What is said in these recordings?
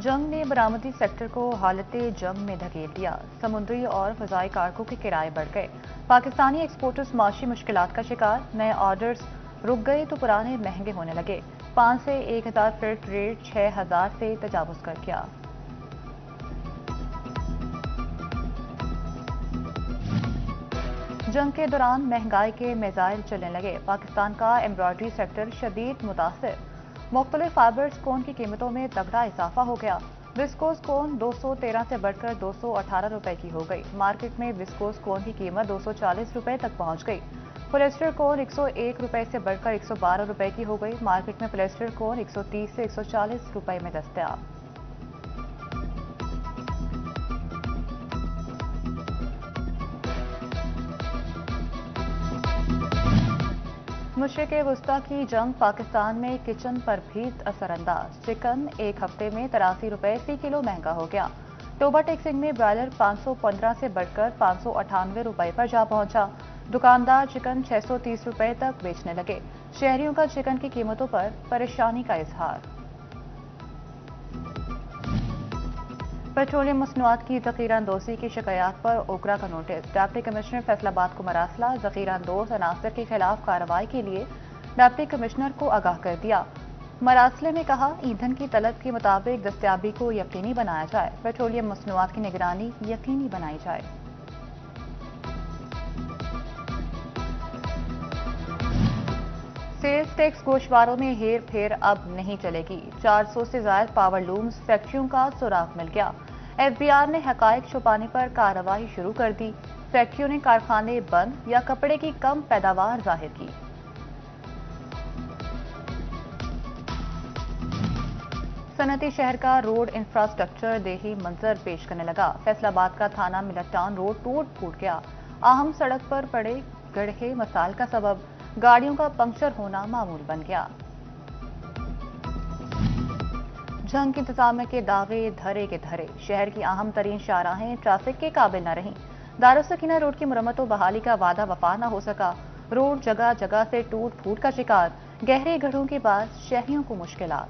जंग ने बरामदी सेक्टर को हालत जंग में धकेल दिया। समुद्री और फजाई कार्गो के किराए बढ़ गए। पाकिस्तानी एक्सपोर्टर्स माशी मुश्किलात का शिकार। नए ऑर्डर्स रुक गए तो पुराने महंगे होने लगे। 5 से 1000 फीट रेट 6000 से तजावुज कर गया। जंग के दौरान महंगाई के मिसाइल चलने लगे। पाकिस्तान का एम्ब्रॉयडरी सेक्टर शदीद मुतासिर। मुख्तलिफ फाइबर्स कोन की कीमतों में तगड़ा इजाफा हो गया। विस्कोस कोन 213 से बढ़कर 218 रुपए की हो गई। मार्केट में विस्कोस कोन की कीमत 240 रुपए तक पहुंच गई। पोलिएस्टर कोन 101 रुपए से बढ़कर 112 रुपए की हो गई। मार्केट में पोलिएस्टर कोन 130 से 140 रुपए में दस्तयाब। मुशरिक वस्ता की जंग पाकिस्तान में किचन पर भी असरअंदाज। चिकन एक हफ्ते में 83 रुपए फी किलो महंगा हो गया। टोबा टेक्सिंग में ब्रॉयलर 515 से बढ़कर 598 रुपए पर जा पहुंचा। दुकानदार चिकन 630 रुपए तक बेचने लगे। शहरियों का चिकन की कीमतों पर परेशानी का इजहार। पेट्रोलियम मसनूआत की जखीरा अंदोजी की शिकायत पर ओकरा का नोटिस। डिप्टी कमिश्नर फैसलाबाद को मरासला। जखीरा अंदोज अनासर के खिलाफ कार्रवाई के लिए डिप्टी कमिश्नर को आगाह कर दिया। मरासले में कहा, ईंधन की तलब के मुताबिक दस्तयाबी को यकीनी बनाया जाए। पेट्रोलियम मसनूआत की निगरानी यकीनी बनाई जाए। सेल्स टैक्स गोशवारों में हेर फेर अब नहीं चलेगी। 400 से ज्यादा पावर लूम्स फैक्ट्रियों का सुराग मिल गया। एफबीआर ने हकायक छुपाने पर कार्रवाई शुरू कर दी। फैक्ट्रियों ने कारखाने बंद या कपड़े की कम पैदावार जाहिर की। सनती शहर का रोड इंफ्रास्ट्रक्चर देही मंजर पेश करने लगा। फैसलाबाद का थाना मिलट टाउन रोड टूट फूट गया। अहम सड़क पर पड़े गड्ढे मसाल का सबब। गाड़ियों का पंक्चर होना मामूल बन गया। जंग की इंतजामिया के दावे धरे के धरे। शहर की अहम तरीन शाहराहें ट्रैफिक के काबिल न रहीं। दारुसकीना रोड की मुरम्मत और बहाली का वादा वफा न हो सका। रोड जगह जगह से टूट फूट का शिकार। गहरे गड्ढों के बाद शहरियों को मुश्किलात।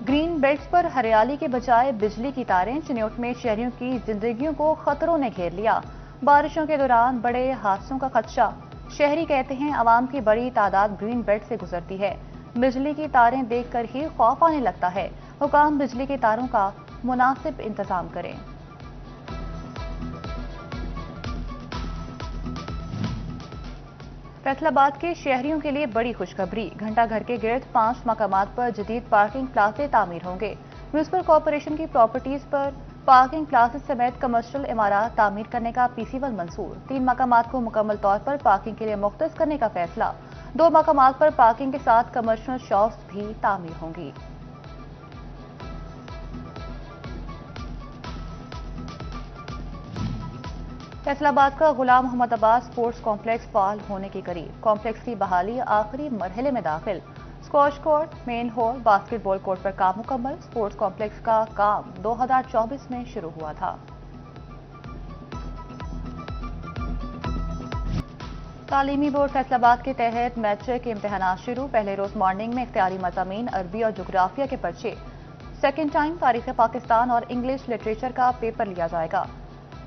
ग्रीन बेल्ट्स पर हरियाली के बजाय बिजली की तारें। चिन्योट में शहरियों की जिंदगियों को खतरों ने घेर लिया। बारिशों के दौरान बड़े हादसों का खदशा। शहरी कहते हैं, आवाम की बड़ी तादाद ग्रीन बेल्ट से गुजरती है। बिजली की तारें देखकर ही खौफ आने लगता है। हुकाम बिजली की तारों का मुनासिब इंतजाम करें। फैसलाबाद के शहरियों के लिए बड़ी खुशखबरी। घंटा घर के गिर्द 5 मकामात पर जदीद पार्किंग प्लाजे तामीर होंगे। म्यूनिसिपल कॉरपोरेशन की प्रॉपर्टीज पर पार्किंग प्लाजे समेत कमर्शियल इमारत तामीर करने का पीसीवल मंसूर। 3 मकामात को मुकम्मल तौर पर पार्किंग के लिए मुख्तस करने का फैसला। 2 मकामात पर पार्किंग के साथ कमर्शियल शॉप्स भी तामीर होंगी। फैसलाबाद का गुलाम मोहम्मद अब्बास स्पोर्ट्स कॉम्प्लेक्स फाल होने के करीब। कॉम्प्लेक्स की बहाली आखिरी मरहले में दाखिल। Squash court, main hall, basketball court पर काम मुकम्मल। स्पोर्ट्स कॉम्प्लेक्स का काम 2024 में शुरू हुआ था। तालीमी बोर्ड फैसलाबाद के तहत मैट्रिक के इम्तिहान शुरू। पहले रोज मॉर्निंग में इख्तियारी मज़ामीन अरबी और जोग्राफिया के पर्चे। सेकेंड टाइम तारीख पाकिस्तान और इंग्लिश लिटरेचर का पेपर लिया जाएगा।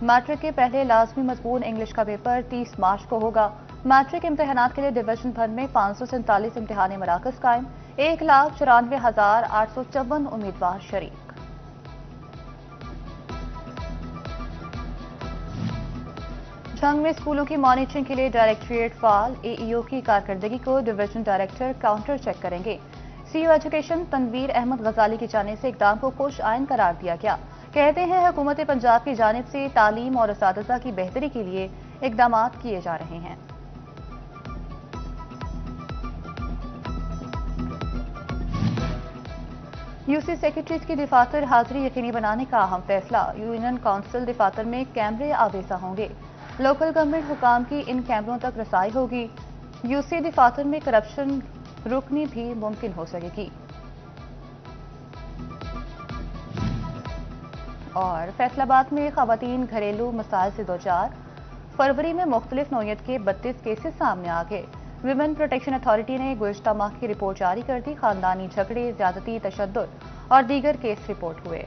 मैट्रिक के पहले लाजमी मजमून इंग्लिश का पेपर 30 मार्च को होगा। मैट्रिक इम्तिहानात के लिए डिवीजन भर में 547 इम्तिहानी मराकज कायम। 1,94,854 उम्मीदवार शरीक। जंग में स्कूलों की मॉनिटरिंग के लिए डायरेक्टरेट फाल। एईओ की कारकर्दगी को डिवीजन डायरेक्टर काउंटर चेक करेंगे। सीईओ एजुकेशन तनवीर अहमद गजाली की जानिब से इकदाम को खुश आइन करार दिया गया। कहते हैं, हुकूमत पंजाब की जानिब से तालीम और असातिज़ा की बेहतरी के लिए इकदाम किए जा रहे हैं। यूसी सेक्रेटरीज की दफातर हाजिरी यकीनी बनाने का अहम फैसला। यूनियन काउंसिल दफातर में कैमरे आवेजा होंगे। लोकल गवर्नमेंट हुकाम की इन कैमरों तक रसाई होगी। यूसी दफातर में करप्शन रुकनी भी मुमकिन हो सकेगी। और फैसलाबाद में खवातीन घरेलू मसाइल से दो चार। फरवरी में मुख्तलिफ नौयत के 32 केसेस सामने आ गए। विमेन प्रोटेक्शन अथॉरिटी ने गुज़िश्ता माह की रिपोर्ट जारी कर दी। खानदानी झगड़े, ज्यादती, तशद्दुद और दीगर केस रिपोर्ट हुए।